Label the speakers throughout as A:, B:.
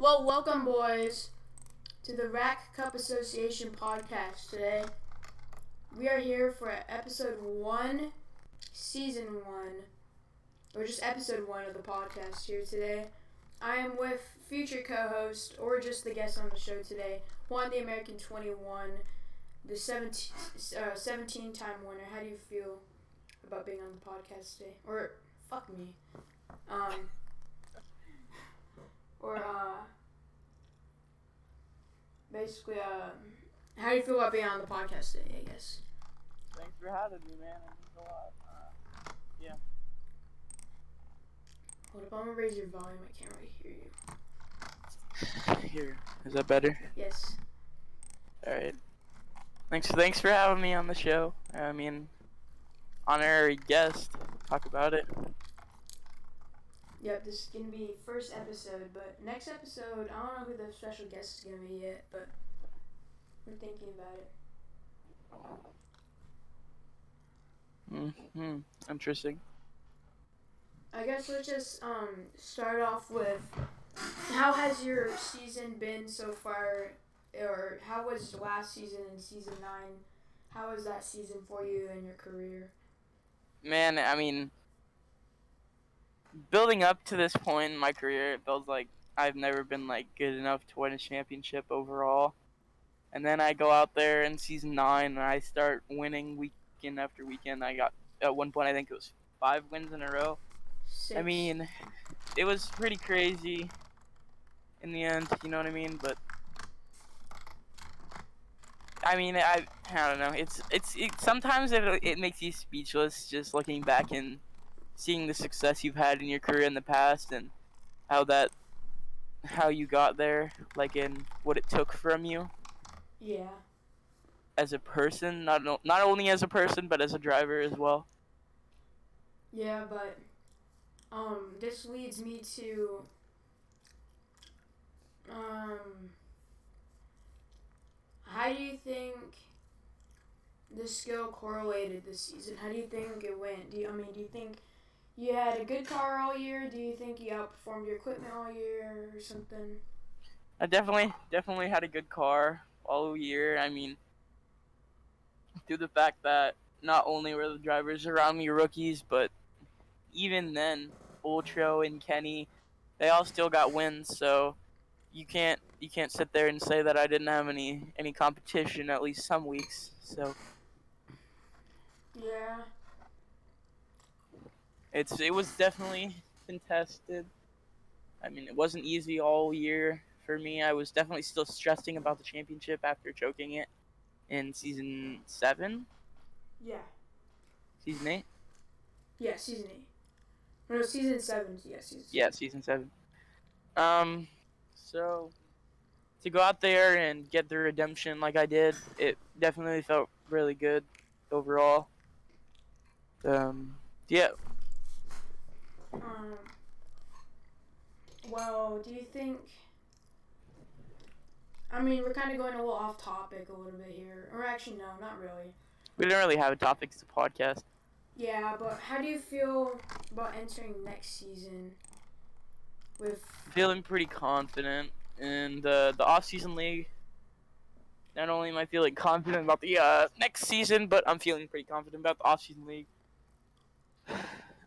A: Well, welcome, boys, to the Rack Cup Association podcast today. We are here for episode 1, season 1, or just episode 1 of the podcast here today. I am with future co-host, or just the guest on the show today, Juantheamerican21, the 17-time winner. How do you feel about being on the podcast today? Or, fuck me. Basically, how do you feel about being on the podcast today, I guess?
B: Thanks for having me, man. It means a lot. Yeah.
A: Hold up, I'm gonna raise your volume. I can't really hear you.
B: Here. Is that better?
A: Yes.
B: Alright. Thanks for having me on the show. Honorary guest. Talk about it.
A: Yep, this is gonna be first episode, but next episode, I don't know who the special guest is gonna be yet, but we're thinking about it.
B: Interesting.
A: I guess let's just start off with, how has your season been so far, or how was last season in season 9? How was that season for you and your career?
B: Man, building up to this point in my career, it feels like I've never been good enough to win a championship overall. And then I go out there in season 9 and I start winning weekend after weekend. I got, at one point, I think it was 5 wins in a row.
A: 6.
B: It was pretty crazy in the end, you know what I mean? But I don't know. It's sometimes it makes you speechless just looking back and seeing the success you've had in your career in the past and how you got there, and what it took from you.
A: Yeah.
B: As a person, not only as a person, but as a driver as well.
A: Yeah, but this leads me to how do you think the skill correlated this season? How do you think it went? Do you think you had a good car all year? Do you think you outperformed your equipment all year or something?
B: I definitely had a good car all year. Through the fact that not only were the drivers around me rookies, but even then, Ultro and Kenny, they all still got wins. So you can't sit there and say that I didn't have any competition at least some weeks. So
A: Yeah.
B: it was definitely contested. It wasn't easy all year for me. I was definitely still stressing about the championship after choking it in season 7.
A: Yeah.
B: Season 8?
A: Yeah, season 8. No, season 7. Yeah, season 7.
B: Yeah, season 7. So to go out there and get the redemption like I did, it definitely felt really good overall. Yeah.
A: Well, do you think... we're kind of going a little off topic a little bit here. Or actually, no, not really.
B: We don't really have a topic. It's a podcast.
A: Yeah, but how do you feel about entering next season with...
B: Feeling pretty confident in the off-season league. Not only am I feeling confident about the next season, but I'm feeling pretty confident about the off-season league.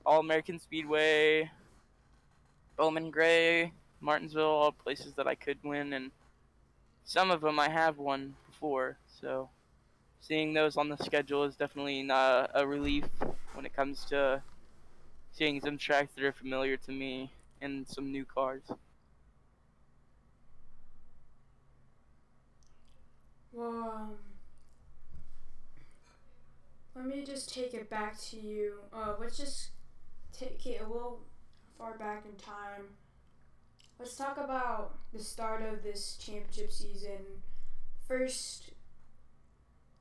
B: All-American Speedway, Bowman Gray, Martinsville, all places that I could win, and some of them I have won before, so seeing those on the schedule is definitely a relief when it comes to seeing some tracks that are familiar to me and some new cars.
A: Well, let me just take it back to you. Let's just take it a little far back in time. Let's talk about the start of this championship season. First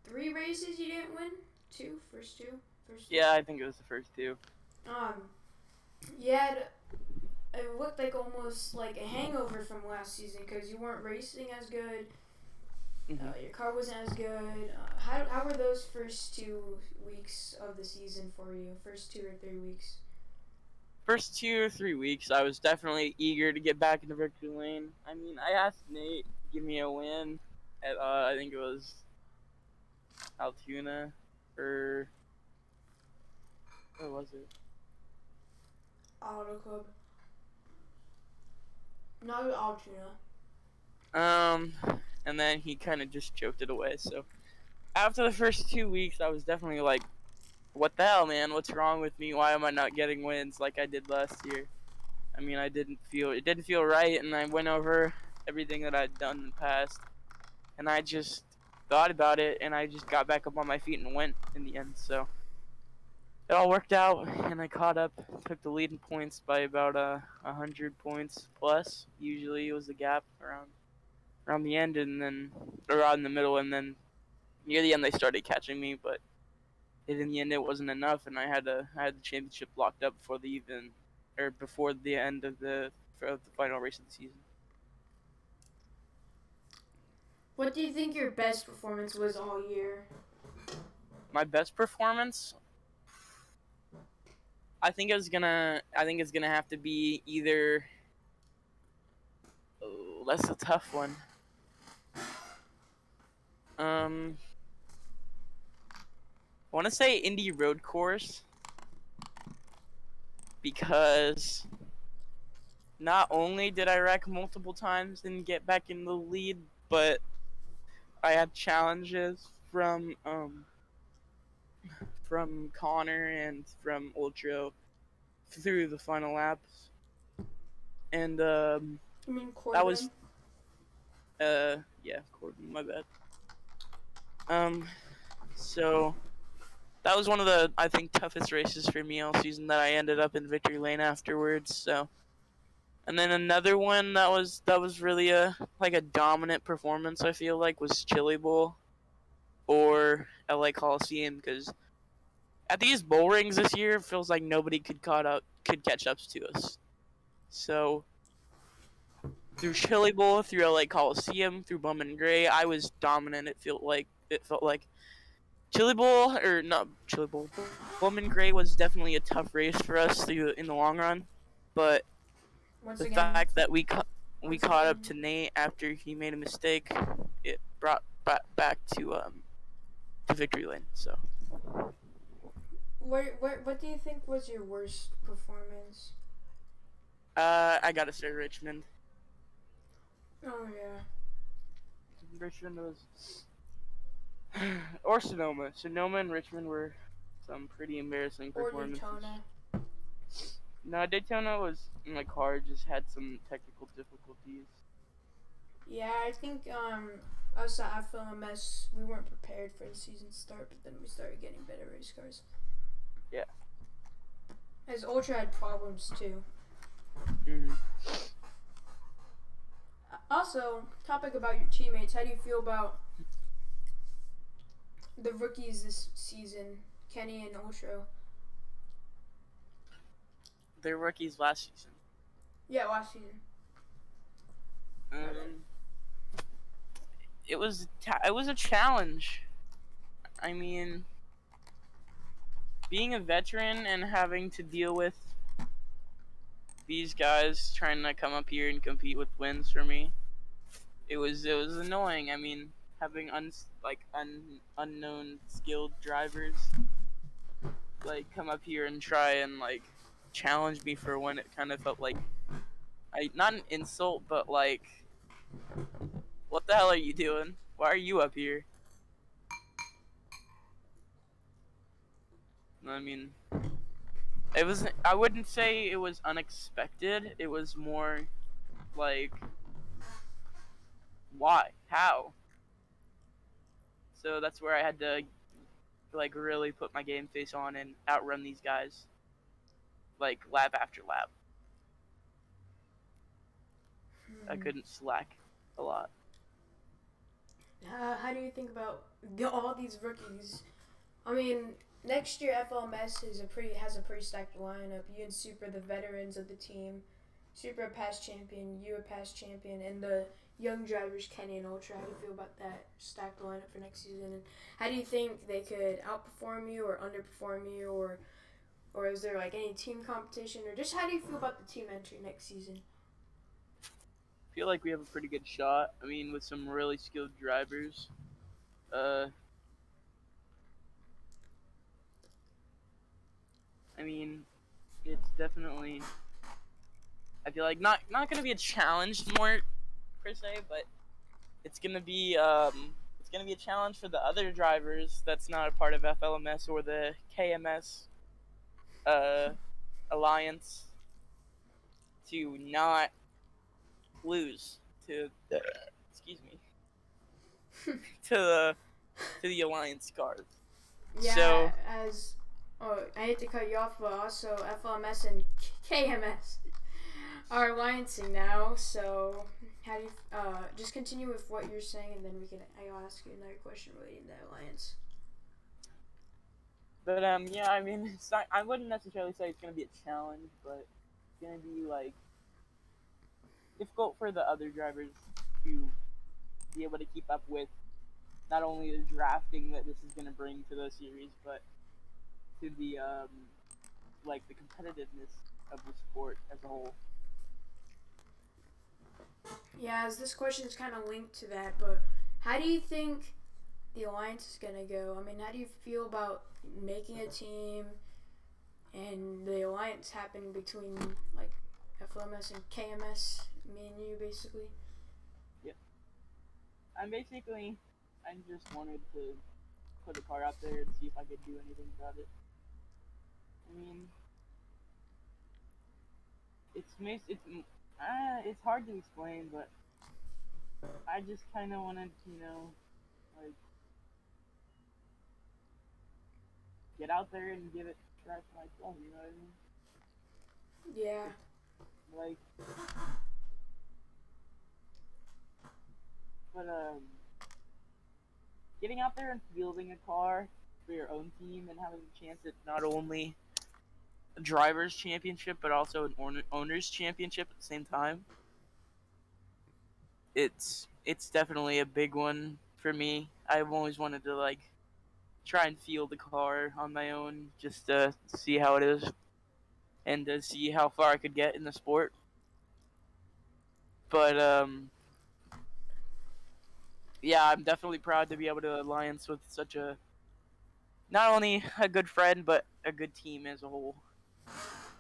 A: 3 races you didn't win? 2? First 2?
B: Yeah, I think it was the first 2.
A: Yeah, it looked like almost like a hangover from last season because you weren't racing as good. Your car wasn't as good. How were those first 2 weeks of the season for you? First 2 or 3 weeks?
B: first 2 or 3 weeks, I was definitely eager to get back into victory lane. I mean, I asked Nate to give me a win at, I think it was Altoona, or where was it?
A: Auto Club. No, Altoona.
B: And then he kind of just choked it away. So after the first 2 weeks, I was definitely like, what the hell, man? What's wrong with me? Why am I not getting wins like I did last year? I mean, it didn't feel right, and I went over everything that I'd done in the past, and I just thought about it, and I just got back up on my feet and went in the end. So it all worked out, and I caught up, took the lead in points by about 100 points plus. Usually it was the gap around the end, and then around in the middle, and then near the end they started catching me, but in the end it wasn't enough, and I had the championship locked up before the end of the final race of the season.
A: What do you think your best performance was all year?
B: My best performance, I think it's gonna have to be either. Oh, that's a tough one. I want to say Indy Road Course, because not only did I wreck multiple times and get back in the lead, but I had challenges from Connor and from Ultra through the final laps, and
A: You mean Corbin?
B: that was Corbin, my bad. So that was one of the, I think, toughest races for me all season, that I ended up in victory lane afterwards. So, and then another one that was really a dominant performance, I feel like, was Chili Bowl or LA Coliseum, because at these bowl rings this year, it feels like nobody could catch up to us. So through Chili Bowl, through LA Coliseum, through Bowman Gray, I was dominant. It felt like Chili Bowl, or not Chili Bowl, Bowman Gray was definitely a tough race for us in the long run, but the fact that we caught up to Nate after he made a mistake, it brought back to victory lane. So
A: what do you think was your worst performance?
B: I gotta say Richmond.
A: Oh yeah.
B: Richmond was, or Sonoma. Sonoma and Richmond were some pretty embarrassing performances.
A: Or Daytona.
B: No, Daytona was, my car just had some technical difficulties.
A: Yeah, I think us at FLMS, we weren't prepared for the season start, but then we started getting better race cars.
B: Yeah.
A: As Ultra had problems too.
B: Mm-hmm.
A: Also, topic about your teammates. How do you feel about the rookies this season, Kenny and Ultra?
B: They're rookies last season.
A: Yeah, last season.
B: It was a challenge. I mean, being a veteran and having to deal with these guys trying to come up here and compete with wins for me, it was annoying. I mean, having unknown skilled drivers come up here and try and challenge me for one, it kind of felt like not an insult, but what the hell are you doing? Why are you up here? I mean, I wouldn't say it was unexpected. It was more like, why? How? So that's where I had to really put my game face on and outrun these guys lap after lap. I couldn't slack a lot.
A: How do you think about all these rookies? I mean, next year FLMS has a pretty stacked lineup. You and Super, the veterans of the team. Super a past champion, you a past champion, and the young drivers Kenny and Ultra. How do you feel about that stacked lineup for next season? And how do you think they could outperform you or underperform you, or or is there like any team competition, or just how do you feel about the team entry next season?
B: I feel like we have a pretty good shot. I mean, with some really skilled drivers. I mean, it's definitely. I feel like not gonna be a challenge more per se, but it's gonna be a challenge for the other drivers that's not a part of FLMS or the KMS alliance to not lose to excuse me to the alliance cars.
A: Yeah,
B: So
A: as I hate to cut you off, but also FLMS and KMS are alliancing now. So how do you just continue with what you're saying, and then I'll ask you another question relating to that alliance.
B: But yeah, I mean, it's not. I wouldn't necessarily say it's gonna be a challenge, but it's gonna be like difficult for the other drivers to be able to keep up with not only the drafting that this is gonna bring to the series, but to the like the competitiveness of the sport as a whole.
A: Yeah, as this question is kind of linked to that, but how do you think the alliance is gonna go? I mean, how do you feel about making a team and the alliance happening between like FLMS and KMS, me and you, basically?
B: Yep. I just wanted to put a car out there and see if I could do anything about it. I mean, it's hard to explain, but I just kind of wanted to, like get out there and give it a try for myself. You know what I mean?
A: Yeah.
B: Like, but getting out there and fielding a car for your own team and having a chance at not only a driver's championship but also an owner's championship at the same time. It's definitely a big one for me. I've always wanted to like try and field the car on my own just to see how it is and to see how far I could get in the sport. But yeah, I'm definitely proud to be able to alliance with such a not only a good friend but a good team as a whole.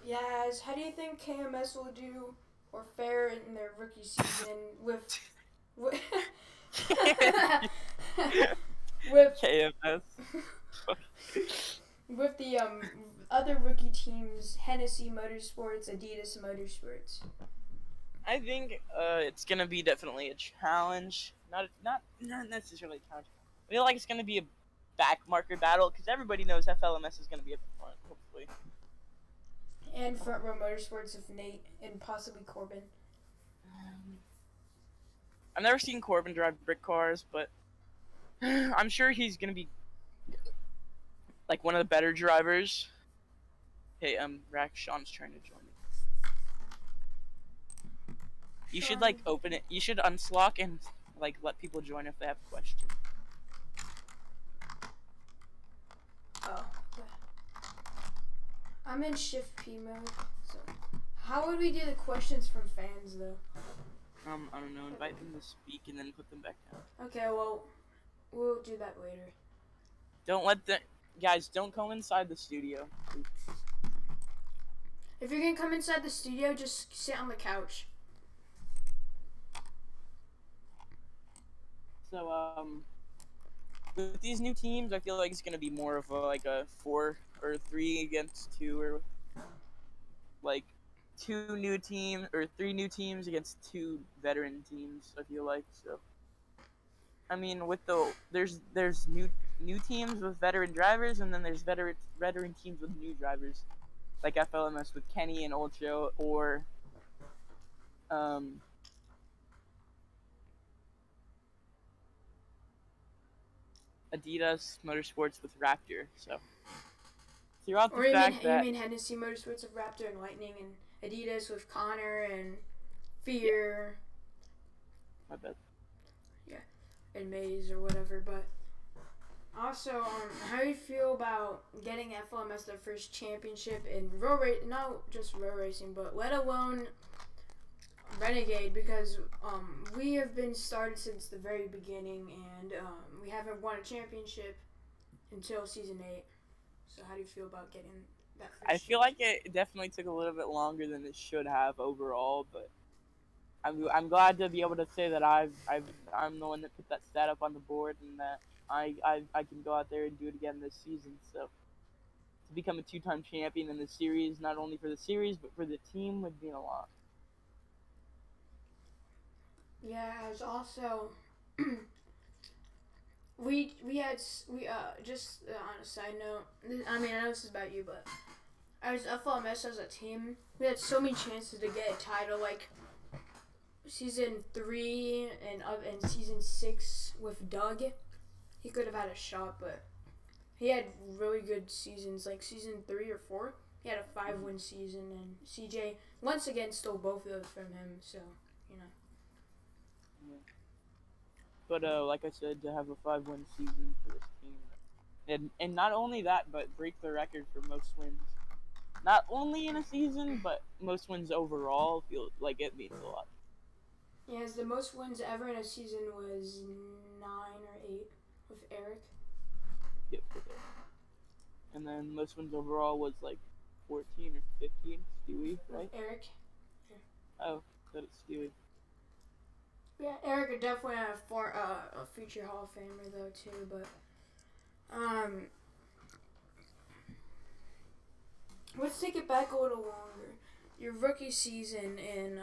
A: Yeah, how do you think KMS will do or fare in their rookie season with with
B: KMS.
A: with the other rookie teams, Hennessy Motorsports, Adidas Motorsports?
B: I think it's gonna be definitely a challenge. Not necessarily a challenge. I feel like it's gonna be a back marker battle because everybody knows FLMS is gonna be at the front, hopefully.
A: And front row motorsports with Nate and possibly Corbin.
B: I've never seen Corbin drive brick cars, but I'm sure he's gonna be like one of the better drivers. Hey, Rack, Sean's trying to join me. You should like open it. You should unslock and like let people join if they have a question.
A: Oh. I'm in Shift P mode. So, how would we do the questions from fans though?
B: I don't know. Invite them to speak and then put them back down.
A: Okay, well, we'll do that later.
B: Don't let the guys. Don't come inside the studio. Please.
A: If you're gonna come inside the studio, just sit on the couch.
B: So with these new teams, I feel like it's gonna be more of like a 4 or 3 against 2, or like 2 new teams or 3 new teams against 2 veteran teams. I feel like so. I mean, with there's new teams with veteran drivers, and then there's veteran teams with new drivers, like FLMS with Kenny and Ocho, or Adidas Motorsports with Raptor. So throughout the fact that
A: you mean Hennessy Motorsports with Raptor and Lightning, and Adidas with Connor and Fear.
B: My bad.
A: Yeah, and Maze or whatever, but Also, how do you feel about getting FLMS their first championship in not just road racing, but let alone Renegade? Because we have been started since the very beginning, and we haven't won a championship until season 8. So how do you feel about getting that first?
B: I feel like it definitely took a little bit longer than it should have overall, but I'm glad to be able to say that I'm the one that put that stat up on the board, and that I can go out there and do it again this season. So to become a 2-time champion in the series, not only for the series but for the team, would mean a lot.
A: Yeah, as also we just on a side note. I mean, I know this is about you, but as FLMS as a team, we had so many chances to get a title, like season 3 and season 6 with Doug. He could have had a shot, but he had really good seasons, like season 3 or 4. He had a 5-win season, and CJ once again stole both of those from him. So you know.
B: But like I said, to have a 5-win season for this team, and not only that, but break the record for most wins, not only in a season, but most wins overall, feels like it means a lot.
A: Yes, the most wins ever in a season was 9 or 8 with Eric.
B: Yep, with Eric. And then most wins overall was like 14 or 15, Stewie, right?
A: With Eric.
B: Yeah. Oh, that it's Stewie.
A: Yeah, Eric would definitely have a future Hall of Famer though too, but let's take it back a little longer. Your rookie season in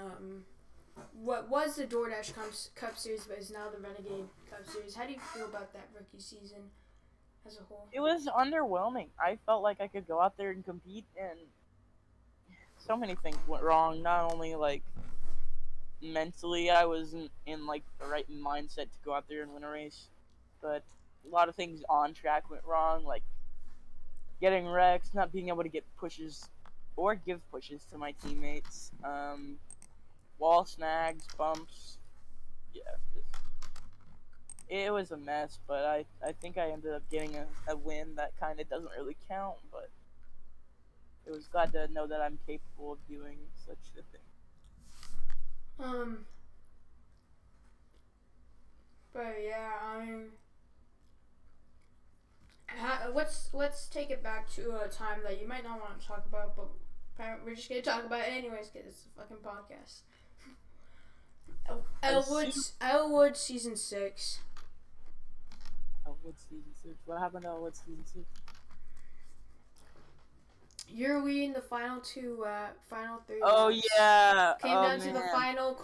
A: what was the DoorDash Cup Series, but is now the Renegade Cup Series. How do you feel about that rookie season as a whole?
B: It was underwhelming. I felt like I could go out there and compete, and so many things went wrong. Not only like mentally, I wasn't in like the right mindset to go out there and win a race, but a lot of things on track went wrong, like getting wrecks, not being able to get pushes or give pushes to my teammates, wall snags, bumps. Yeah, it was a mess, but I think I ended up getting a win that kind of doesn't really count, but it was glad to know that I'm capable of doing such a thing.
A: But yeah, I mean, let's take it back to a time that you might not want to talk about, but we're just gonna talk about it anyways because it's a fucking podcast. Elwood season 6.
B: Elwood season 6. What happened to Elwood season 6?
A: You're leading the final 3
B: Oh
A: laps.
B: yeah.
A: Came down to the final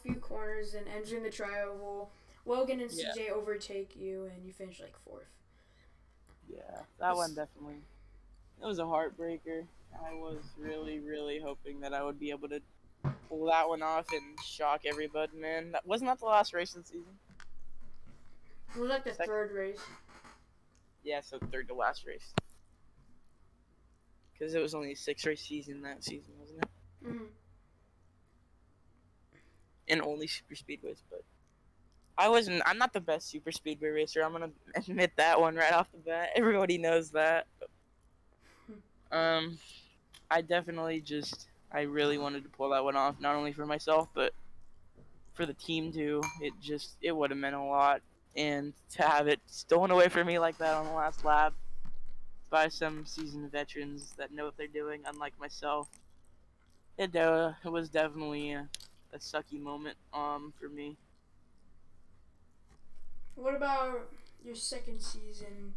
A: few corners and entering the tri-oval. Logan and CJ overtake you, and you finish like 4th.
B: Yeah, that one definitely. It was a heartbreaker. I was really, really hoping that I would be able to pull that one off and shock everybody, man. Wasn't that the last race of the season?
A: It was like the 3rd race.
B: Yeah, so 3rd to last race. Because it was only a 6-race season that season, wasn't it?
A: Mm-hmm.
B: And only super speedways, but I'm not the best super speedway racer. I'm gonna admit that one right off the bat. Everybody knows that. I definitely I really wanted to pull that one off, not only for myself, but for the team too. It would have meant a lot. And to have it stolen away from me like that on the last lap by some seasoned veterans that know what they're doing, unlike myself, it was definitely a sucky moment for me.
A: What about your second season?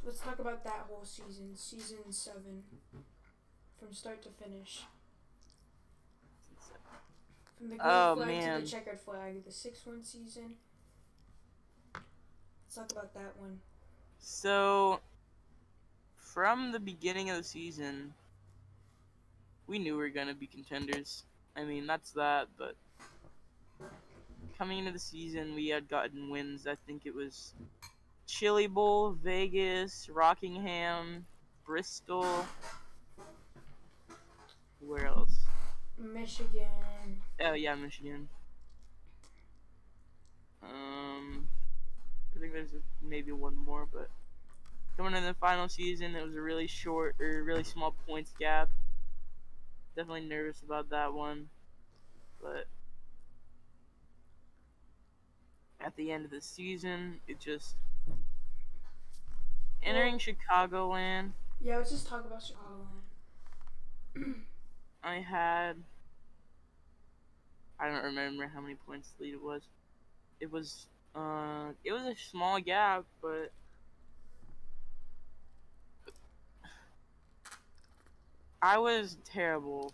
A: Let's talk about that whole season, season 7, from start to finish. From the green flag to the checkered flag, the 6-1 season. Let's talk about that one.
B: So, from the beginning of the season, we knew we were going to be contenders. I mean, that's that, but coming into the season, we had gotten wins. I think it was Chili Bowl, Vegas, Rockingham, Bristol. Where else?
A: Michigan.
B: Oh, yeah, Michigan. I think there's maybe one more, but coming in the final season, it was a really really small points gap. Definitely nervous about that one, but at the end of the season, it just entering Chicagoland.
A: Yeah, let's just talk about Chicagoland.
B: I don't remember how many points lead it was. It was a small gap, but I was terrible.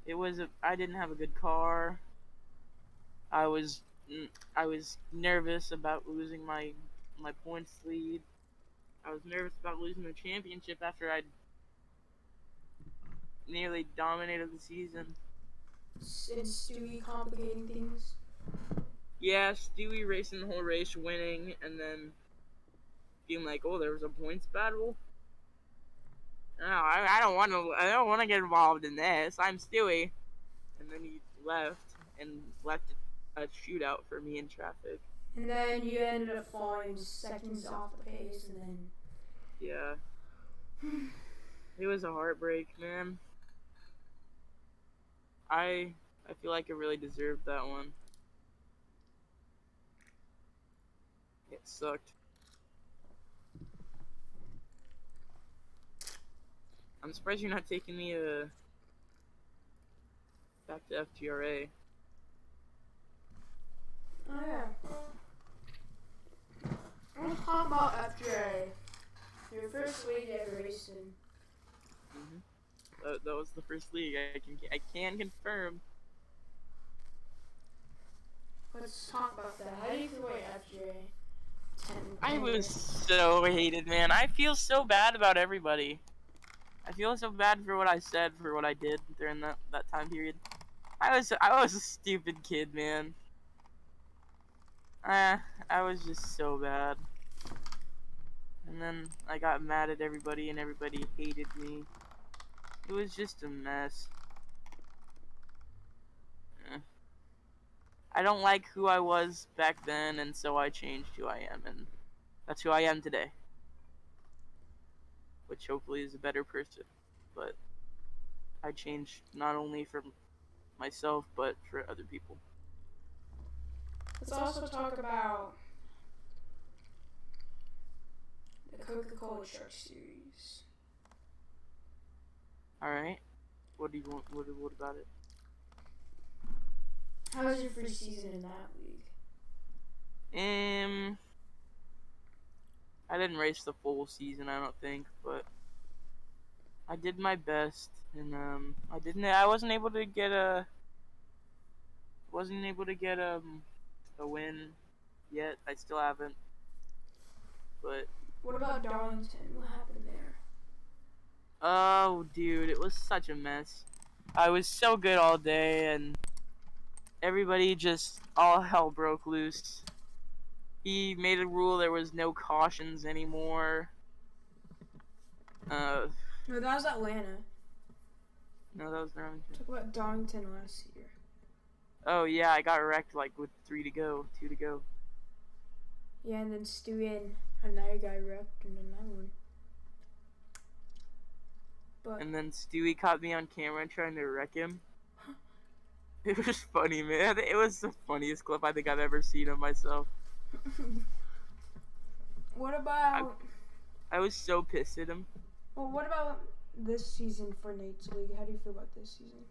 B: I didn't have a good car. I was nervous about losing my points lead. I was nervous about losing the championship after I'd nearly dominated the season.
A: And Stewie complicating things.
B: Yeah, Stewie racing the whole race, winning, and then being like, "Oh, there was a points battle." No, I don't want to get involved in this. I'm Stewie, and then he left a shootout for me in traffic.
A: And then you ended up falling seconds off the pace, and then
B: yeah, it was a heartbreak, man. I feel like I really deserved that one. It sucked. I'm surprised you're not taking me back to FGRA.
A: Oh yeah. Let's talk about FGRA. Your first league ever raced in.
B: That was the first league. I can confirm.
A: Let's talk about that. How do you feel about FGRA?
B: I was so hated, man. I feel so bad about everybody. I feel so bad for what I said, for what I did during that time period. I was a stupid kid, man. I was just so bad. And then I got mad at everybody, and everybody hated me. It was just a mess. I don't like who I was back then, and so I changed who I am, and that's who I am today. Which hopefully is a better person. But I changed not only for myself, but for other people.
A: Let's also talk about the Coca-Cola Series.
B: Alright. What do you want? What about it?
A: How was your first season in that league?
B: I didn't race the full season, I don't think, but I did my best, and I wasn't able to get a win yet. I still haven't. But
A: what about Darlington? What happened there?
B: Oh, dude, it was such a mess. I was so good all day, and everybody just all hell broke loose. He made a rule there was no cautions anymore.
A: No, that was Atlanta.
B: No, that was Darlington.
A: Talk about Darlington last year.
B: Oh yeah, I got wrecked like with 2 to go.
A: Yeah, and then Stewie and another guy wrecked, and then that one.
B: And then Stewie caught me on camera trying to wreck him. It was funny, man. It was the funniest clip I think I've ever seen of myself.
A: What about...
B: I was so pissed at him.
A: Well, what about this season for Nate's League? How do you feel about this season?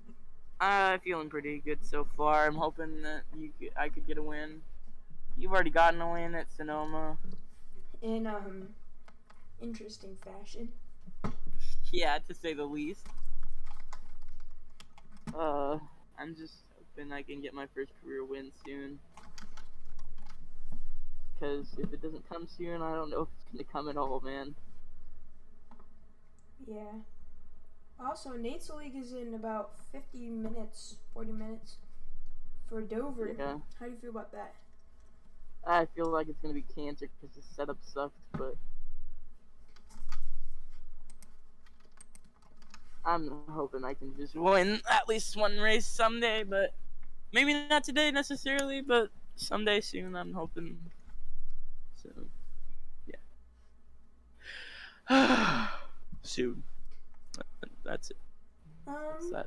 B: Feeling pretty good so far. I'm hoping that I could get a win. You've already gotten a win at Sonoma.
A: In, interesting fashion.
B: Yeah, to say the least. I'm just hoping I can get my first career win soon. Because if it doesn't come soon, I don't know if it's gonna come at all, man.
A: Yeah. Also, Nate's League is in about 40 minutes for Dover.
B: Yeah.
A: How do you feel about that?
B: I feel like it's gonna be cancer because the setup sucks, but I'm hoping I can just win at least one race someday, but maybe not today necessarily, but someday soon, I'm hoping. So, yeah. Soon. That's it. That's that.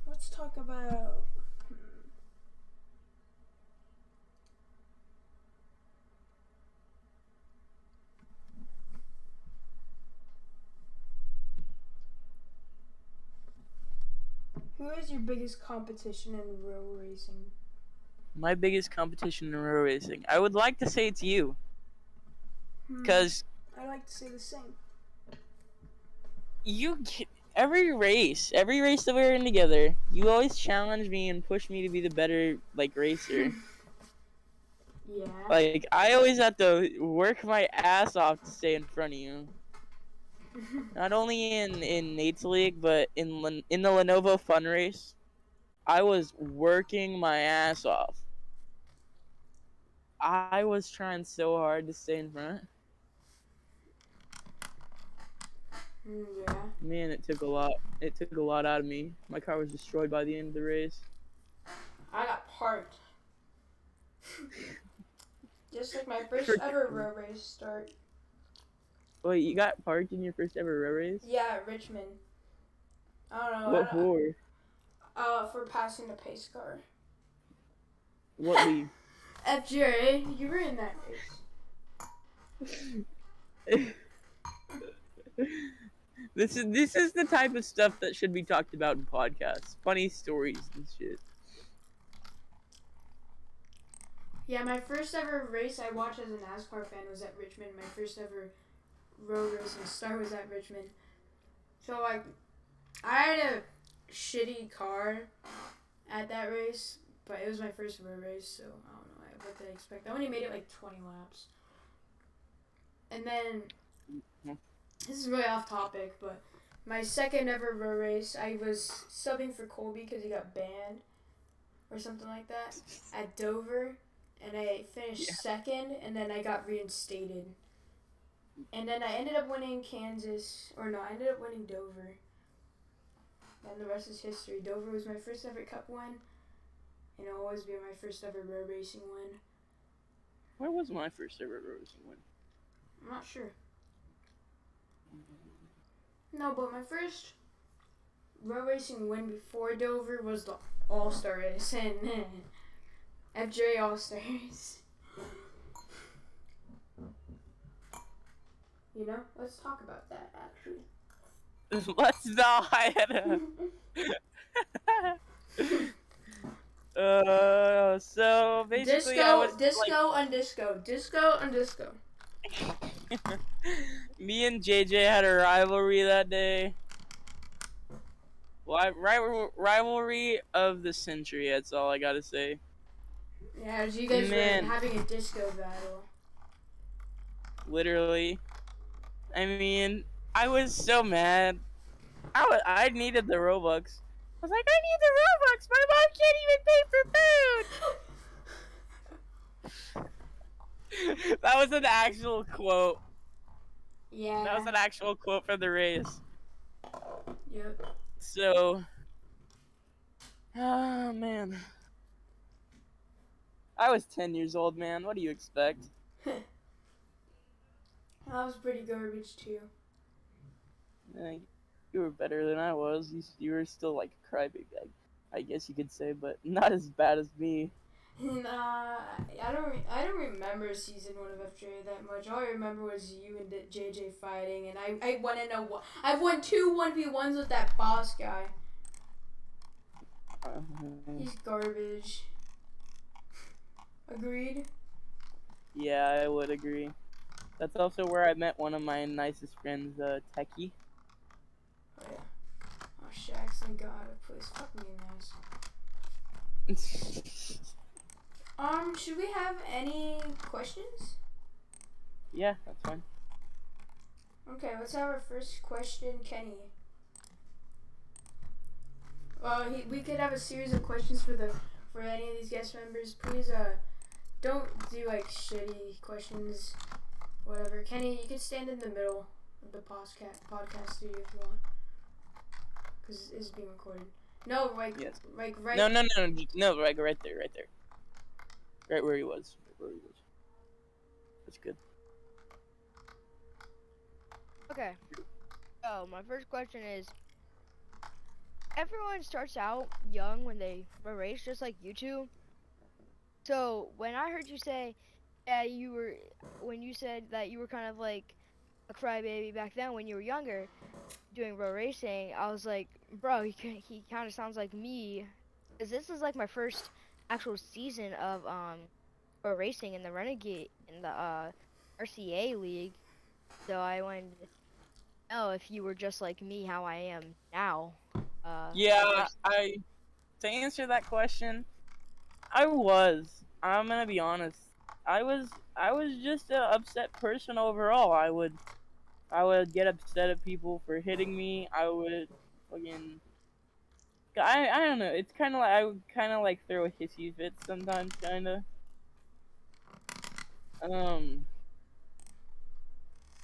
A: Let's talk about. Who is your biggest competition in row racing?
B: My biggest competition in row racing. I would like to say it's you. Because
A: I like to say the same.
B: Every race that we're in together, you always challenge me and push me to be the better, racer.
A: Yeah.
B: Like, I always have to work my ass off to stay in front of you. Not only in Nate's League, but in the Lenovo Fun Race, I was working my ass off. I was trying so hard to stay in front.
A: Yeah.
B: Man, it took a lot. It took a lot out of me. My car was destroyed by the end of the race.
A: I got parked. Just like my first ever row race start.
B: Wait, you got parked in your first ever row race?
A: Yeah, Richmond. I don't know.
B: What for?
A: For passing the pace car.
B: What league?
A: FGA, you were in that race.
B: This is the type of stuff that should be talked about in podcasts. Funny stories and shit.
A: Yeah, my first ever race I watched as a NASCAR fan was at Richmond. My first ever road racing start was at Richmond. So, I had a shitty car at that race, but it was my first road race, so I don't know what did I expect. I only made it 20 laps. And then, this is really off topic, but my second ever road race, I was subbing for Colby because he got banned or something like that at Dover. And I finished second, and then I got reinstated. And then I ended up winning Kansas, I ended up winning Dover. And the rest is history. Dover was my first ever cup win, and it'll always be my first ever road racing win.
B: Where was my first ever road racing win?
A: I'm not sure. No, but my first road racing win before Dover was the All-Star race, and FJ All-Stars. Let's talk about that, actually.
B: Let's not. So basically,
A: Disco on disco.
B: Me and JJ had a rivalry that day. Rivalry of the century. That's all I gotta say.
A: Yeah, you guys were having a disco battle.
B: Literally. I mean, I was so mad. I needed the Robux. I was like, I need the Robux. My mom can't even pay for food. That was an actual quote.
A: Yeah.
B: That was an actual quote from the race.
A: Yep.
B: So, oh man. I was 10 years old, man. What do you expect?
A: I was pretty garbage too.
B: You were better than I was. You were still like a crybaby, I guess you could say, but not as bad as me.
A: I don't remember season 1 of FJ that much. All I remember was you and JJ fighting, and I've won 2 1v1s with that boss guy. He's garbage. Agreed?
B: Yeah, I would agree. That's also where I met one of my nicest friends, Techie.
A: Oh yeah. Oh shit, I accidentally got out of place. Fuck me in the ass. Should we have any questions?
B: Yeah, that's fine.
A: Okay, let's have our first question, Kenny. We could have a series of questions for any of these guest members. Please, don't do shitty questions, whatever. Kenny, you can stand in the middle of the podcast studio if you want, because it's being recorded. No,
B: yes.
A: right.
B: No, right there. Right where he was. Right where he was. That's good.
C: Okay. So my first question is, everyone starts out young when they race, just like you two. So when I heard you say, yeah, when you said that you were kind of like a crybaby back then when you were younger doing road racing, I was like, bro, he kind of sounds like me, because this is like my first actual season of road racing in the Renegade in the RCA league. So I wanted to know if you were just like me, how I am now. My
B: Yeah,
C: first.
B: to answer that question, I was. I'm gonna be honest. I was just an upset person overall. I would get upset at people for hitting me. I would fucking. I don't know. It's kind of like I would kind of like throw a hissy fit sometimes, kind of. Um,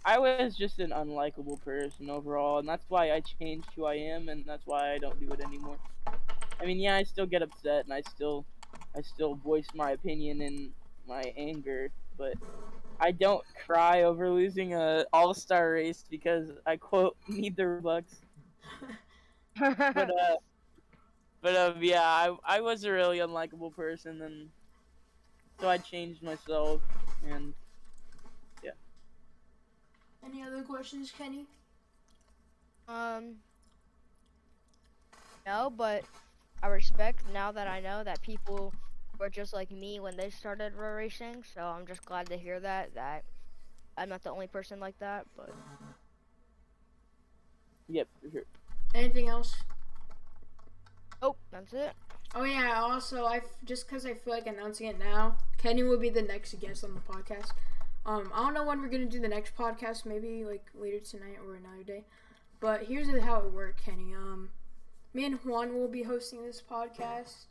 B: I was just an unlikable person overall, and that's why I changed who I am, and that's why I don't do it anymore. I mean, yeah, I still get upset, and I still voice my opinion and my anger, but I don't cry over losing a all-star race because I quote need the Robux. But yeah, I was a really unlikable person, and so I changed myself, and yeah.
A: Any other questions, Kenny?
C: um, no, but I respect now that I know that people were just like me when they started road racing. So I'm just glad to hear that I'm not the only person like that. But
B: Yep, for sure.
A: Anything else?
C: oh, that's it.
A: Oh yeah. Also, just because I feel like announcing it now, Kenny will be the next guest on the podcast. I don't know when we're gonna do the next podcast. Maybe like later tonight or another day. But here's how it worked, Kenny. Me and Juan will be hosting this podcast.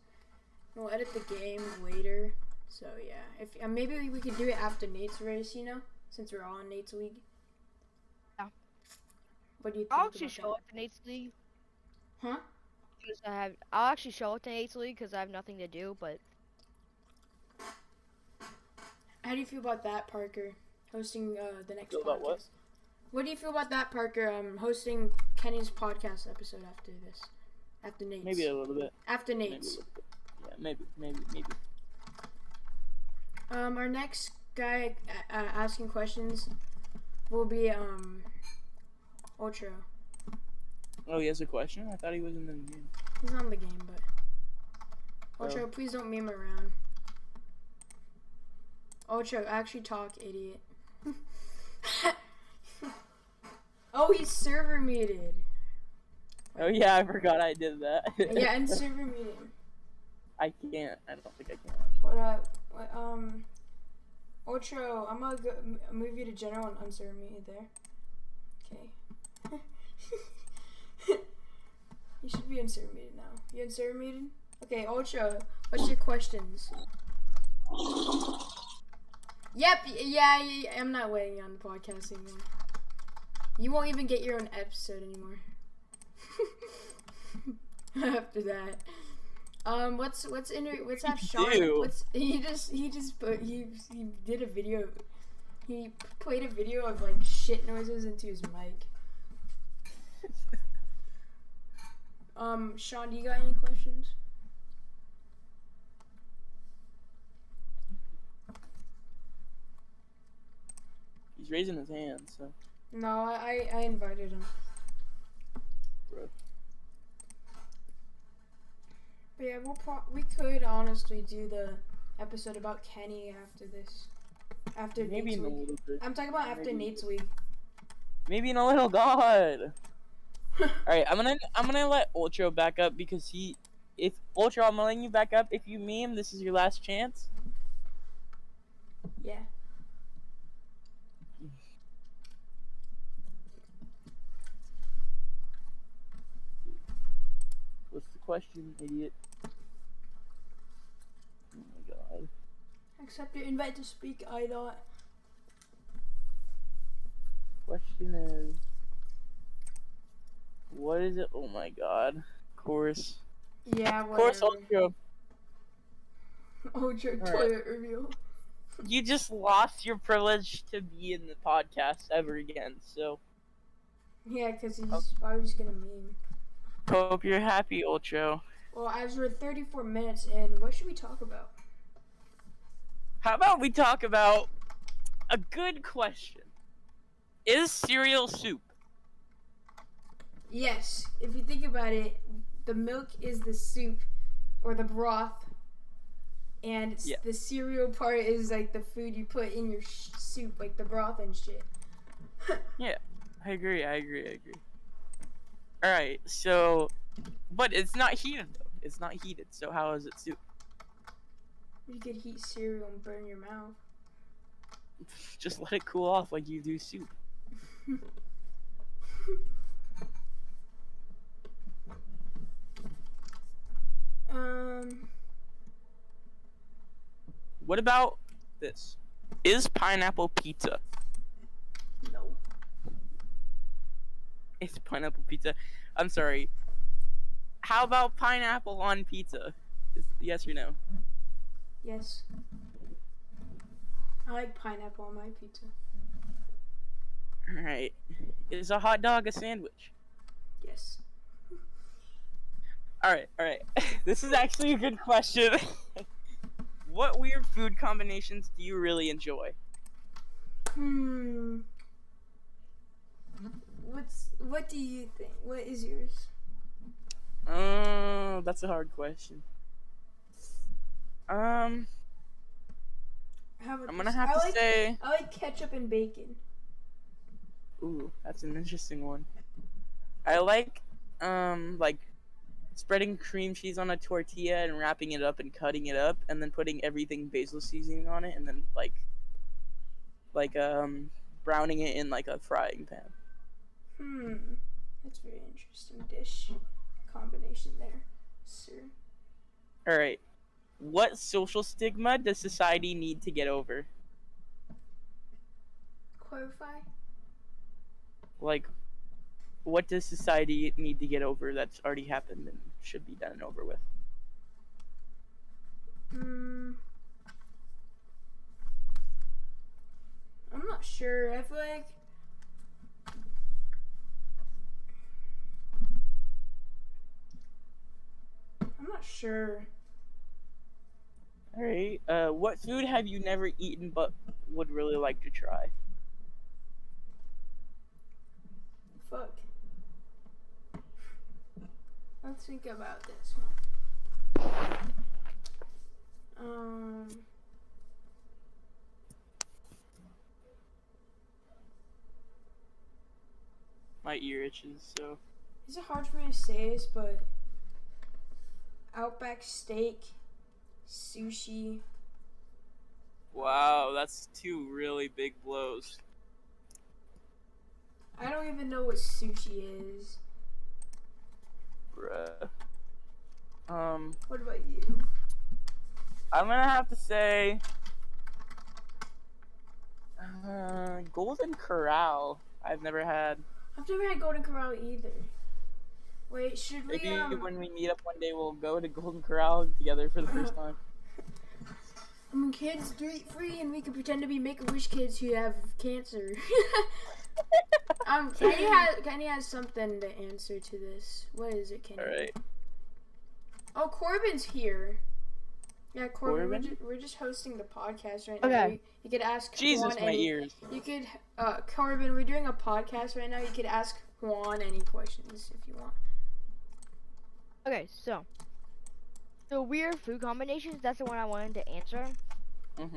A: We'll edit the game later. So yeah, if maybe we could do it after Nate's race, since we're all in Nate's league.
C: Yeah.
A: What do you think
C: I'll
A: about
C: actually show
A: that?
C: up to Nate's league.
A: Huh?
C: Because I'll actually show up to Nate's league because I have nothing to do. But
A: How do you feel about that, Parker? Hosting the next
B: Feel
A: podcast.
B: about what?
A: What do you feel about that, Parker? Hosting Kenny's podcast episode after this, after Nate's.
B: Maybe a little bit.
A: After
B: Maybe a
A: Nate's.
B: little bit. Yeah, maybe.
A: Our next guy asking questions will be Ultra.
B: Oh, he has a question? I thought he was in the game.
A: He's not in the game, but Ultra, please don't meme around. Ultra, actually talk, idiot. Oh, he's server muted.
B: Oh yeah, I forgot I did that.
A: Yeah, and server muted.
B: I can't. I don't think I can.
A: What up? Ultra, I'm gonna move you to general and unserver muted there. Okay. You should be unserver muted now. You unserver muted? Okay, Ultra, what's your questions? Yep, yeah, I'm not waiting on the podcast anymore. You won't even get your own episode anymore. After that, what's that Sean? He did a video. He played a video of like shit noises into his mic. Sean, do you got any questions?
B: He's raising his hand, so.
A: No, I invited him.
B: Bro.
A: But yeah, we could honestly do the episode about Kenny after this. After
B: Maybe
A: Nate's
B: in a
A: week.
B: little bit.
A: I'm talking about after Nate's week.
B: Maybe in a little. God. All right, I'm gonna let Ultra back up because if Ultra, I'm letting you back up. If you meme, this is your last chance.
A: Yeah.
B: What's the question, idiot? Oh my god.
A: Accept your invite to speak, I thought.
B: Question is, what is it? Oh my god. Course.
A: Yeah, whatever.
B: Course Ultra.
A: Ocho
B: Alright.
A: toilet reveal.
B: You just lost your privilege to be in the podcast ever again, so
A: Yeah, because he's probably just gonna meme.
B: hope you're happy, Ultro.
A: Well, as we're 34 minutes in, what should we talk about?
B: How about we talk about a good question? Is cereal soup?
A: Yes, if you think about it, the milk is the soup or the broth, and the cereal part is like the food you put in your soup, like the broth and shit.
B: Yeah, I agree. Alright, so, but it's not heated though. It's not heated, so how is it soup?
A: You could heat cereal and burn your mouth.
B: Just let it cool off like you do soup. What about this? Is pineapple pizza?
A: No.
B: It's pineapple pizza. I'm sorry. How about pineapple on pizza? Yes or no?
A: Yes. I like pineapple on my pizza.
B: Alright. Is a hot dog a sandwich?
A: Yes.
B: Alright. This is actually a good question. What weird food combinations do you really enjoy?
A: What do you think? What is yours?
B: Oh, that's a hard question. I'm gonna have to say.
A: I like ketchup and bacon.
B: Ooh, that's an interesting one. I like spreading cream cheese on a tortilla and wrapping it up and cutting it up and then putting everything basil seasoning on it and then browning it in like a frying pan.
A: That's a very interesting dish combination there, sir.
B: All right. What social stigma does society need to get over?
A: Clarify?
B: Like, what does society need to get over that's already happened and should be done and over with?
A: I'm not sure. I feel like I'm not sure.
B: Alright, what food have you never eaten but would really like to try?
A: Fuck. Let's think about this one.
B: My ear itches, so...
A: It's hard for me to say this, but Outback steak, sushi.
B: Wow, that's two really big blows.
A: I don't even know what sushi is.
B: Bruh.
A: What about you?
B: I'm gonna have to say... Golden Corral. I've never had.
A: I've never had Golden Corral either. Wait, should we,
B: Maybe when we meet up one day, we'll go to Golden Corral together for the first time.
A: Kids do eat free, and we can pretend to be Make-A-Wish kids who have cancer. Kenny has something to answer to this. What is it, Kenny?
B: Alright.
A: Oh, Corbin's here. Yeah,
B: Corbin?
A: we're just hosting the podcast right now.
C: Okay.
A: You could ask
B: Jesus,
A: Juan
B: my ears.
A: You could, Corbin, we're doing a podcast right now. You could ask Juan any questions if you want.
C: Okay, so weird food combinations, that's the one I wanted to answer. I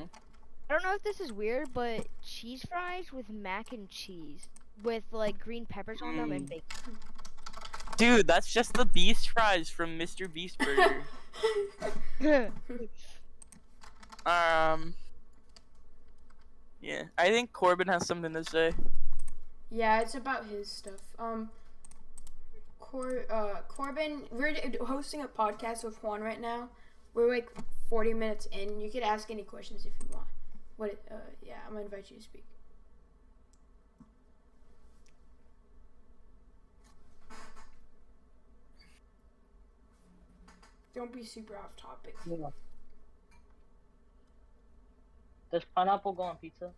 C: don't know if this is weird, but cheese fries with mac and cheese with like green peppers on them and bacon.
B: Dude, that's just the Beast fries from Mr. Beast Burger. Yeah, I think Corbin has something to say.
A: Yeah, it's about his stuff. Corbin, we're hosting a podcast with Juan right now. We're like 40 minutes in. You could ask any questions if you want. Yeah, I'm gonna invite you to speak. Don't be super off topic.
B: Yeah.
D: Does pineapple go on pizza?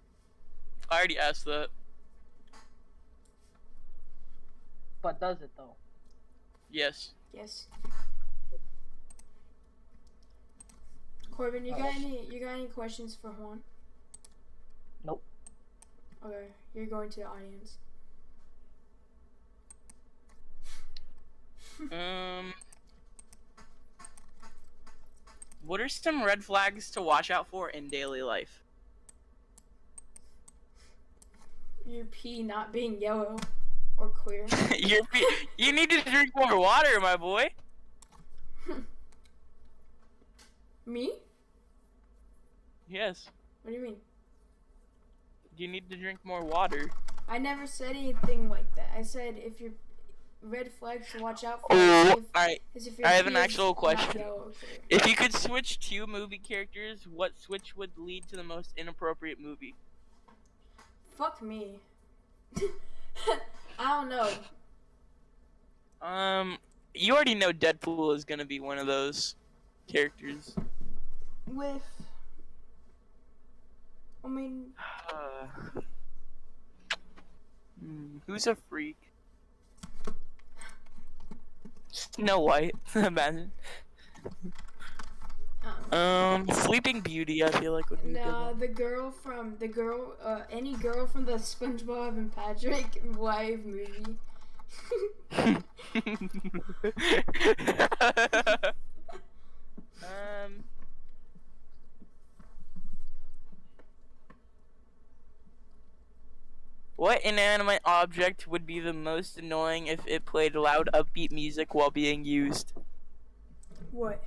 B: I already asked that.
D: But does it though?
B: Yes.
A: Yes. Corbin, you got any questions for Juan?
D: Nope.
A: Okay, you're going to the audience.
B: What are some red flags to watch out for in daily life?
A: Your pee not being yellow or clear.
B: You need to drink more water, my boy.
A: Me?
B: Yes.
A: What do you mean?
B: You need to drink more water.
A: I never said anything like that. I said if your red flags to watch out for.
B: Alright. I have an actual question.
A: Yellow,
B: If you could switch two movie characters, what switch would lead to the most inappropriate movie?
A: Fuck me. I don't know.
B: You already know Deadpool is gonna be one of those characters. Who's a freak? Snow White. Imagine. Sleeping Beauty. I feel like would be good.
A: Nah, any girl from the SpongeBob and Patrick live movie.
B: What inanimate object would be the most annoying if it played loud, upbeat music while being used?
A: What?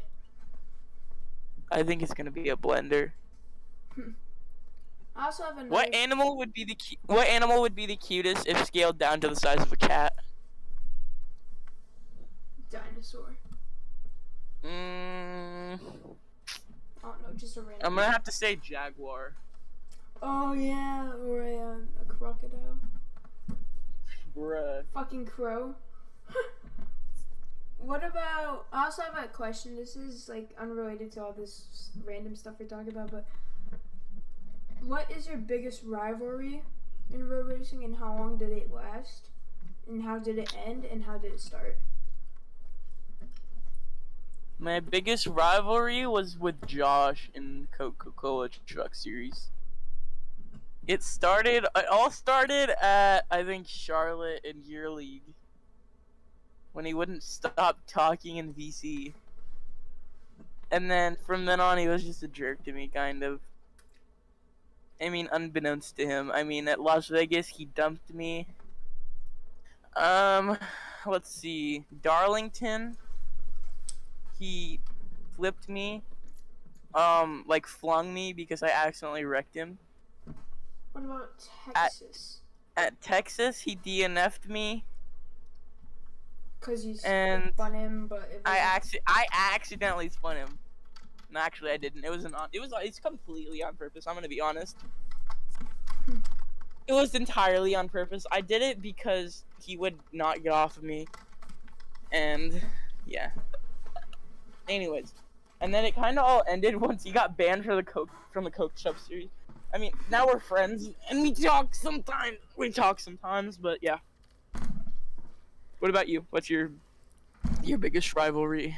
B: I think it's gonna be a blender.
A: I also have a knife.
B: What animal would be the cutest if scaled down to the size of a cat?
A: Dinosaur. I don't know, just a random.
B: I'm gonna have to say jaguar.
A: Oh yeah, or a crocodile.
B: Bruh.
A: Fucking crow. What about? I also have a question. This is like unrelated to all this random stuff we're talking about, but what is your biggest rivalry in road racing, and how long did it last, and how did it end, and how did it start?
B: My biggest rivalry was with Josh in Coca-Cola Truck Series. It all started at, I think, Charlotte and Year League. When he wouldn't stop talking in VC. And then, from then on, he was just a jerk to me, kind of. I mean, unbeknownst to him. I mean, at Las Vegas, he dumped me. Let's see. Darlington, he flipped me. Like, flung me because I accidentally wrecked him.
A: What about Texas?
B: At Texas, he DNF'd me.
A: Cause you spun him, but it
B: I accidentally spun him. No, actually, I didn't. It's completely on purpose. I'm gonna be honest. It was entirely on purpose. I did it because he would not get off of me, and yeah. Anyways, and then it kind of all ended once he got banned from the Coca-Cola Series. I mean, now we're friends, and we talk sometimes. But yeah. What about you? What's your biggest rivalry?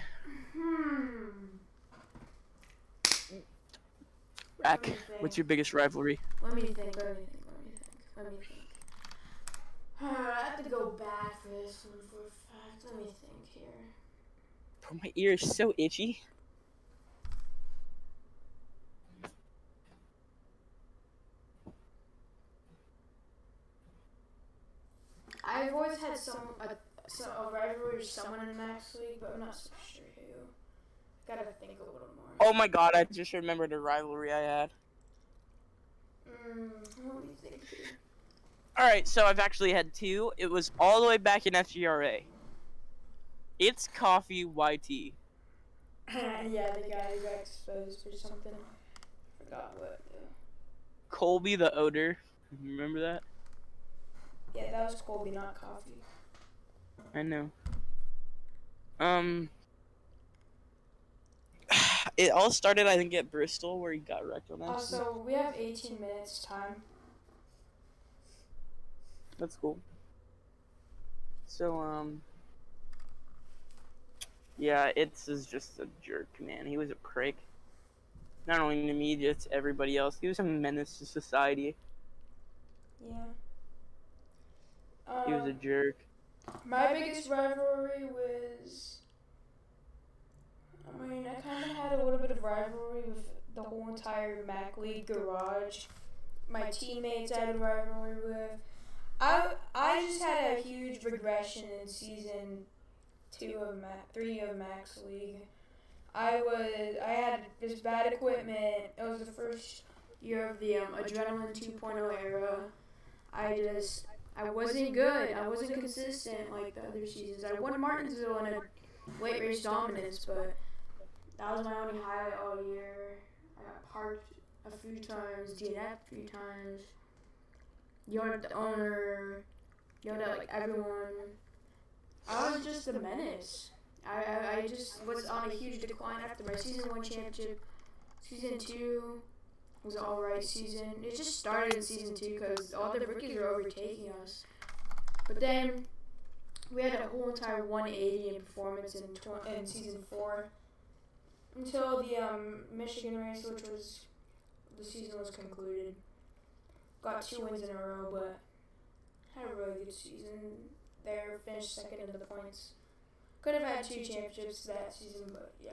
B: Rack, what's your biggest rivalry?
A: Let me think. I have to go back for this one for a fact. Let me think here.
B: Bro, my ear is so itchy.
A: I've always had a rivalry with someone in Max League, but I'm not so sure who. Gotta think a little more.
B: Oh my god, I just remembered a rivalry I had.
A: Let me think here.
B: Alright, so I've actually had two. It was all the way back in FGRA. It's Coffee YT.
A: Yeah, the guy who got exposed or something. Forgot what.
B: Colby the Odor. Remember that?
A: Yeah, that was Colby, not Coffee.
B: I know. It all started, I think, at Bristol, where he got wrecked on that.
A: So we have 18 minutes time.
B: That's cool. So, yeah, it's is just a jerk, man. He was a prick. Not only to me, just to everybody else. He was a menace to society.
A: Yeah.
B: He was a jerk.
A: My biggest rivalry was, I mean, I kind of had a little bit of rivalry with the whole entire Mac League garage. My teammates I had a rivalry with. I just had a huge regression in season 3 of Max League. I had this bad equipment. It was the first year of the Adrenaline 2.0 era. I wasn't good. I wasn't consistent like the other seasons. I won Martinsville in a late race dominance, but that was my only highlight all year. I got parked a few times, DNF 3 times, yelled at the owner, yelled at like everyone. I was just a menace. I just was on a huge decline after my season 1 championship. Season 2 was an alright season. It just started in season 2 because all the rookies were overtaking us. But then we had a whole entire 180 in performance in season 4 until the Michigan race, which was the season was concluded. Got 2 wins in a row, but had a really good season there. Finished second in the points. Could have had 2 championships that season, but yeah.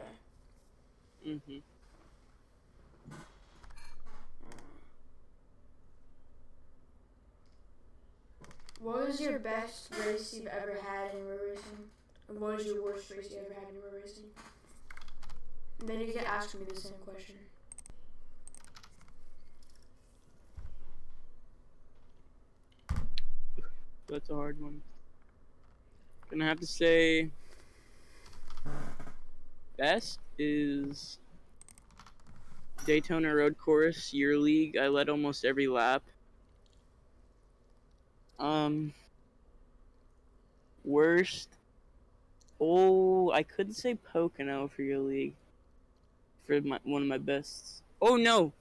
A: What was your best race you've ever had in road racing? And what was your worst race you ever had in road racing? And then you can ask me the same question.
B: That's a hard one. Gonna have to say best is Daytona Road Course Year League. I led almost every lap. Worst. Oh, I could say Pocono for your league. For one of my bests. Oh no,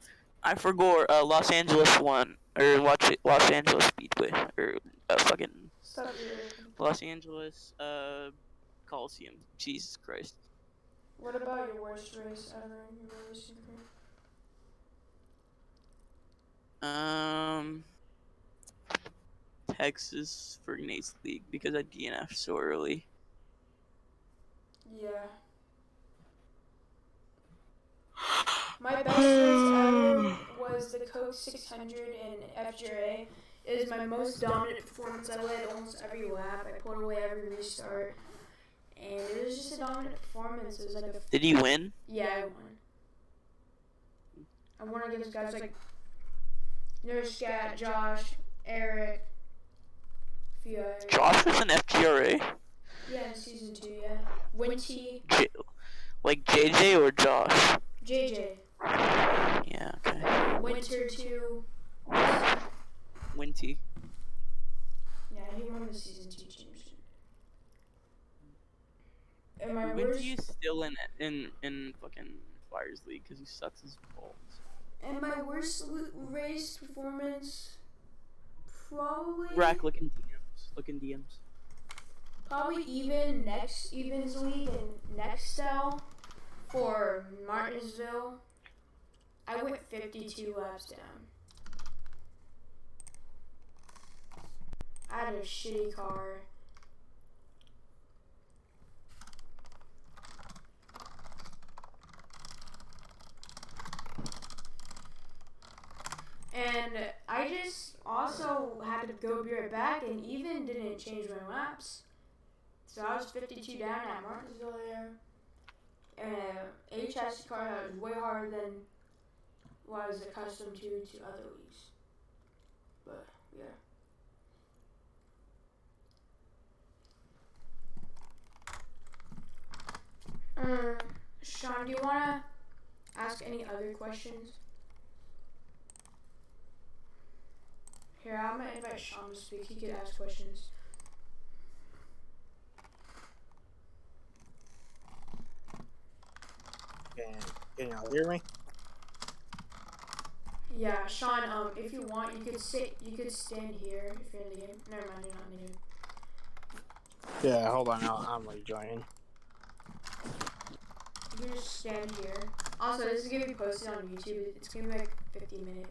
B: I forgot. Los Angeles one or Los Angeles Speedway or fucking Los Angeles Coliseum. Jesus Christ.
A: What about your worst race ever in your racing career?
B: Texas for Nate's league because I DNF'd so early.
A: Yeah. My best race ever was the Coke 600 in FGRA. It is my most dominant performance. I led almost every lap. I pulled away every restart. And it was just a dominant performance. It was like a...
B: Did he win?
A: Yeah, I won. I won against guys like Nursecat, Josh, Eric, a few others.
B: Josh was in FGRA?
A: Yeah, in season 2, yeah. Winty.
B: Like JJ or Josh?
A: JJ.
B: Yeah, okay.
A: Winter 2.
B: Winty.
A: Yeah, he won the season 2 championship. And my
B: Winty
A: worst...
B: is still in fucking Flyers League because he sucks his balls.
A: And my worst race performance, probably...
B: Rack, look in DMs. Look in DMs.
A: Probably Evans League and Nextel for Martinsville. I went 52 laps down. I had a shitty car. And I just also had to go be right back and even didn't change my laps. So I was 52 down at Martinsville there. And a chassis car that was way harder than what I was accustomed to other leagues. But, yeah. Sean, do you want to ask any other questions? Here, I'm going to invite Sean to speak. He could ask questions.
E: Can y'all hear me?
A: Yeah, Sean. If you want, you could stand here if you're in the game. Never mind, you're not in the game.
E: Yeah, hold on. I'm rejoining.
A: You can just stand here. Also, this is gonna be posted on YouTube. It's gonna be like 50 minutes.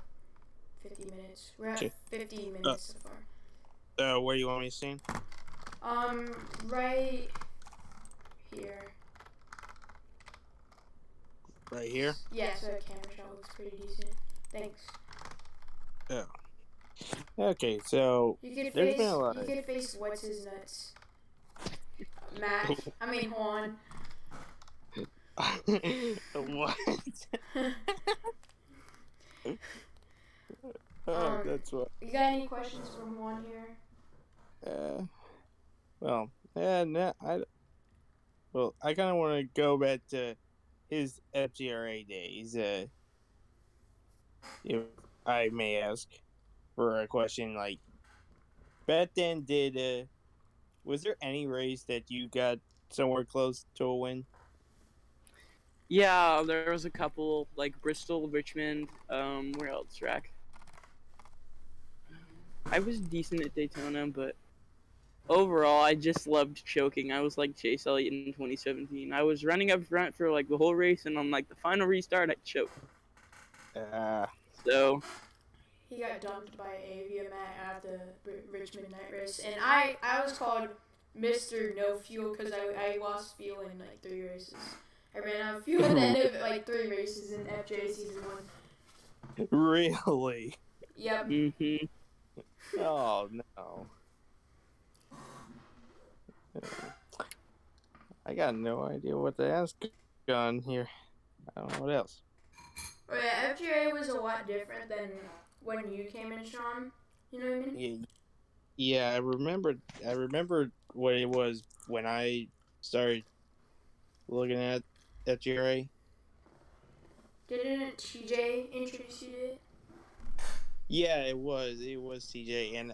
A: We're at 50 minutes so far.
E: Where do you want me to stand?
A: Right here.
E: Right here?
A: Yeah, so the camera shot looks pretty decent. Thanks.
E: Oh. Okay, so
A: You could
E: there's
A: face,
E: been a lot.
A: You could face what's his nuts. Matt. I mean Juan.
E: What? That's what.
A: You got any questions for Juan here?
E: Well, no, I kind of want to go back to his FGRA days. If I may ask for a question, like, back then, was there any race that you got somewhere close to a win?
B: Yeah, there was a couple, like Bristol, Richmond, where else, Rack? I was decent at Daytona, but overall, I just loved choking. I was like Chase Elliott in 2017. I was running up front for like the whole race, and on like the final restart, I choked. So
A: he got dumped by Avia Matt at the Richmond night race, and I was called Mr. No Fuel because I lost fuel in like 3 races. I ran out of fuel at the end of like 3 races in FJ season 1.
E: Really?
A: Yep.
B: Mhm.
E: Oh no. I got no idea what to ask on here. I don't know what else.
A: Oh yeah, FGA was a lot different than when you came in, Sean. You know what I mean?
E: Yeah, I remember what it was when I started looking at FGRA.
A: Didn't TJ introduce you to it?
E: Yeah, it was TJ, and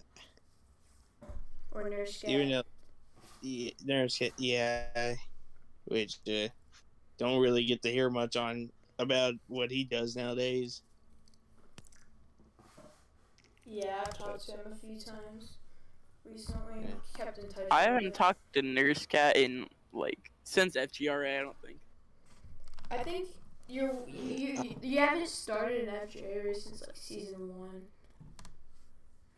A: Or Nurse Cat?
E: even though Nurse Cat, yeah, which don't really get to hear much about what he does nowadays.
A: Yeah, I've talked to him a few times recently.
E: Yeah.
A: Kept in touch.
B: I haven't talked to Nurse Cat in like since FGRA. I don't think.
A: I think you haven't started an FGA race since like season 1.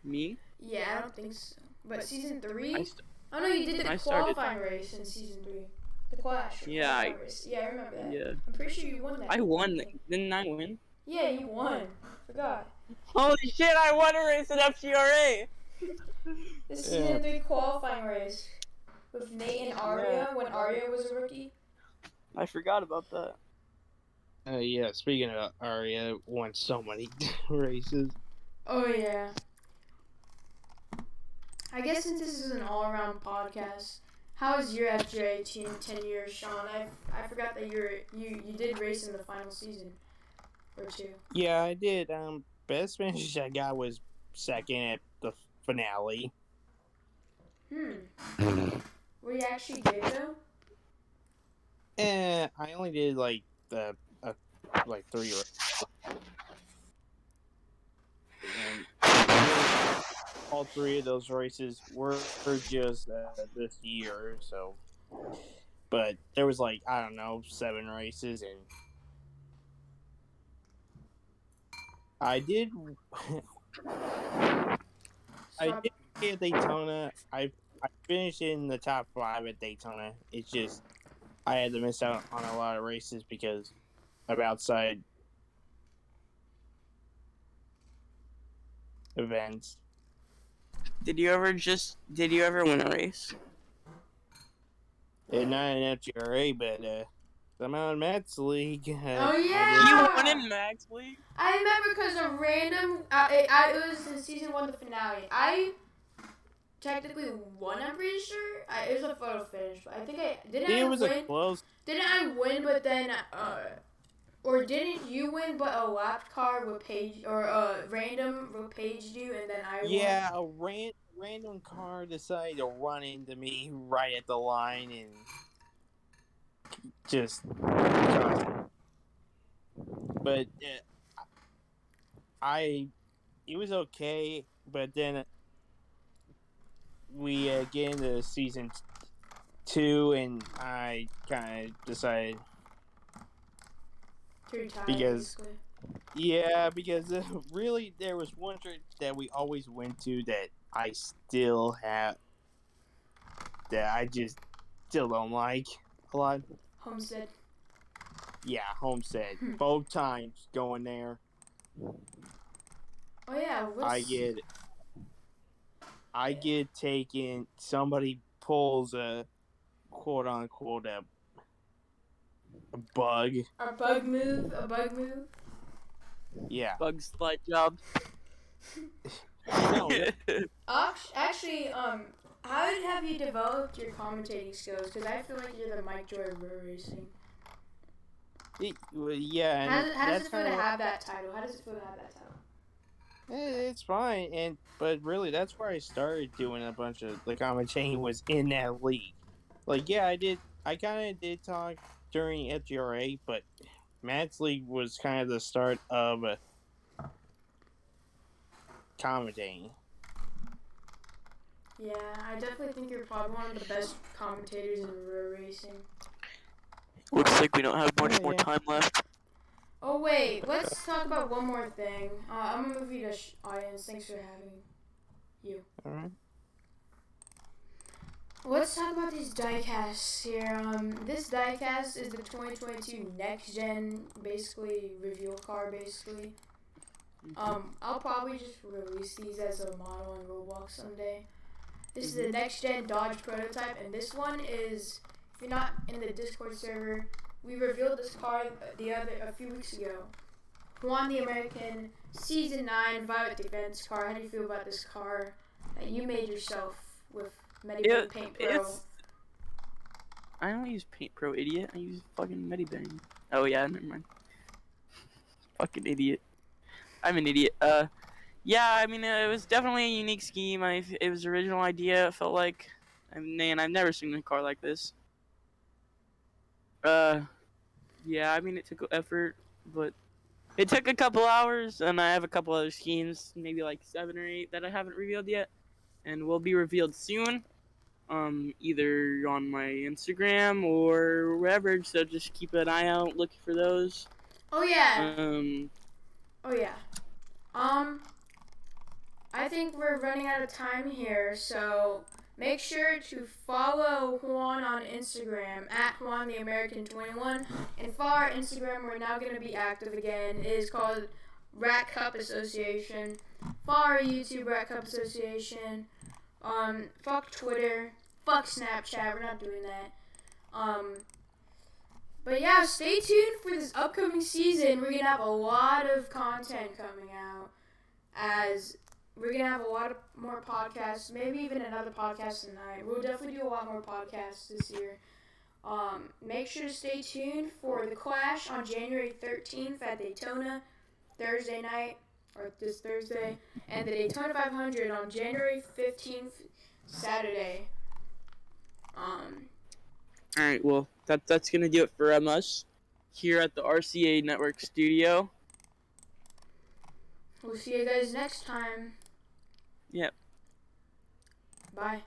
B: Me?
A: Yeah, I don't think so. But season 3? Oh no, you did the
B: I
A: qualifying
B: started-
A: race in season 3. The Clash.
B: Yeah,
A: qualifying race. Yeah, I remember that.
B: Yeah.
A: I'm pretty sure you won that.
B: I won. Didn't I win?
A: Yeah, you won. Forgot.
B: Holy shit! I won a race at FGRA.
A: The season 3 qualifying race with Nate and Arya when Arya was a rookie.
B: I forgot about that.
E: Yeah, speaking of Arya, won so many races.
A: Oh yeah. I guess since this is an all-around podcast, how is your FGA team 10 years, Sean? I forgot that you did race in the final season or 2.
E: Yeah, I did. Best finish I got was second at the finale.
A: Were you actually good though?
E: I only did like 3 races. And all 3 of those races were just this year, so. But there was like, I don't know, 7 races, and I did at Daytona. I finished in the top 5 at Daytona. It's just I had to miss out on a lot of races because of outside events.
B: Did you ever win a race?
E: Not in FGRA, but somehow in Matt's league.
A: Oh yeah!
B: You won in Max League?
A: I remember because a random. It was in season 1, the finale. I technically won. I'm pretty sure. It was a photo finish, but I think I didn't.
E: It
A: I
E: was
A: win?
E: a close.
A: Didn't I win? But then, or didn't you win? But a lap car with Paige or random paged you, and then I won.
E: Yeah, a random car decided to run into me right at the line and just but it was okay. But then we get into season 2, and I kind of decided
A: To retire,
E: because
A: basically.
E: because really there was one trip that we always went to that I still have that I just still don't like a lot.
A: Homestead.
E: Yeah, Homestead. Both times going there,
A: Oh yeah,
E: I get taken. Somebody pulls a quote unquote a bug.
A: a bug move.
E: Yeah.
B: Bug slide job.
E: No,
A: Actually, how have you developed your commentating skills? Because I feel like you're the Mike Joy of road racing.
E: yeah.
A: How does
E: that's
A: it feel to
E: kinda
A: have that title? How does it feel to have that title?
E: It's fine, but really, that's where I started doing a bunch of the commentating was in that league. Like, yeah, I kind of did talk during FGRA, but Matt's league was kind of the start of commentating.
A: Yeah, I definitely think you're probably one of the best commentators in road racing.
B: Looks like we don't have much more
E: Yeah.
B: time left.
A: Oh wait, let's talk about one more thing. I'm gonna move you to audience. Thanks for having you.
E: All right.
A: Let's talk about these diecasts here. This diecast is the 2022 next gen, basically reveal car, basically. I'll probably just release these as a model in Roblox someday. This is the next gen Dodge prototype, and this one is, if you're not in the Discord server, we revealed this car a few weeks ago. Juan the American Season 9 Violet Defense car. How do you feel about this car that you made yourself with Medibang Paint Pro?
B: I don't use Paint Pro, idiot. I use fucking Medibang. Oh yeah, never mind. Fucking idiot. I'm an idiot. Yeah, I mean, it was definitely a unique scheme. It was an original idea. It felt like, man, I've never seen a car like this. Yeah, I mean, it took effort, but it took a couple hours, and I have a couple other schemes, maybe like 7 or 8 that I haven't revealed yet, and will be revealed soon, either on my Instagram or wherever, so just keep an eye out, looking for those.
A: Oh yeah. I think we're running out of time here, so make sure to follow Juan on Instagram at Juantheamerican21, and follow our Instagram. We're now going to be active again. It is called Rat Cup Association. Follow our YouTube, Rat Cup Association. Fuck Twitter. Fuck Snapchat. We're not doing that. But yeah, stay tuned for this upcoming season. We're going to have a lot of content coming out, as we're going to have a lot of more podcasts, maybe even another podcast tonight. We'll definitely do a lot more podcasts this year. Make sure to stay tuned for the Clash on January 13th at Daytona, Thursday night, or this Thursday, and the Daytona 500 on January 15th, Saturday.
B: Alright, well, that's gonna do it for us here at the RCA Network Studio.
A: We'll see you guys next time.
B: Yep.
A: Bye.